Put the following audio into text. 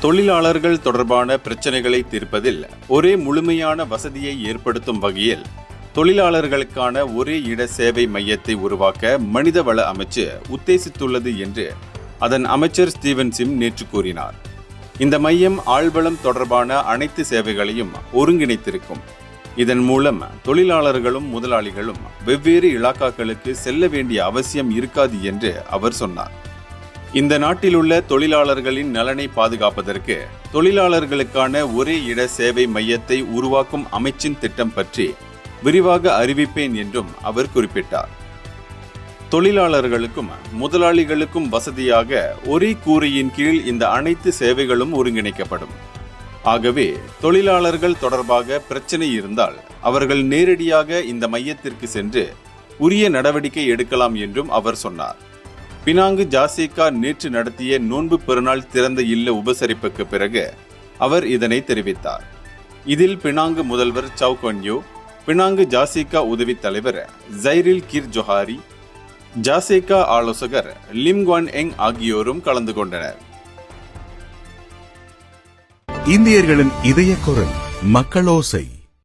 தொழிலாளர்கள் தொடர்பான பிரச்சனைகளை தீர்ப்பதில் ஒரே முழுமையான வசதியை ஏற்படுத்தும் வகையில் தொழிலாளர்களுக்கான ஒரே இட சேவை மையத்தை உருவாக்க மனிதவள அமைச்சு உத்தேசித்துள்ளது என்று அதன் அமைச்சர் ஸ்டீவன் சிம் நேற்று கூறினார். இந்த மையம் ஆழ்வளம் தொடர்பான அனைத்து சேவைகளையும் ஒருங்கிணைத்திருக்கும். இதன் மூலம் தொழிலாளர்களும் முதலாளிகளும் வெவ்வேறு இலாக்காக்களுக்கு செல்ல வேண்டிய அவசியம் இருக்காது என்று அவர் சொன்னார். இந்த நாட்டிலுள்ள தொழிலாளர்களின் நலனை பாதுகாப்பதற்கு தொழிலாளர்களுக்கான ஒரே இட சேவை மையத்தை உருவாக்கும் அமைச்சின் திட்டம் பற்றி விரிவாக அறிவிப்பேன் என்றும் அவர் குறிப்பிட்டார். தொழிலாளர்களுக்கும் முதலாளிகளுக்கும் வசதியாக ஒரே கூரையின் கீழ் இந்த அனைத்து சேவைகளும் ஒருங்கிணைக்கப்படும். ஆகவே தொழிலாளர்கள் தொடர்பாக பிரச்சனை இருந்தால் அவர்கள் நேரடியாக இந்த மையத்திற்கு சென்று உரிய நடவடிக்கை எடுக்கலாம் என்றும் அவர் சொன்னார். பினாங்கு ஜாசிகா நேற்று நடத்திய நோன்பு பெருநாள் திறந்த இல்ல உபசரிப்புக்கு பிறகு அவர் இதனை தெரிவித்தார். இதில் பினாங்கு முதல்வர் சவுகன்யோ, பினாங்கு ஜாசிகா உதவி தலைவர் ஜைரில் கிர் ஜொஹாரி, ஜாசிகா ஆலோசகர் லிம் குவான் எங் ஆகியோரும் கலந்து கொண்டனர். இந்தியர்களின் இதய குரல் மக்களோசை.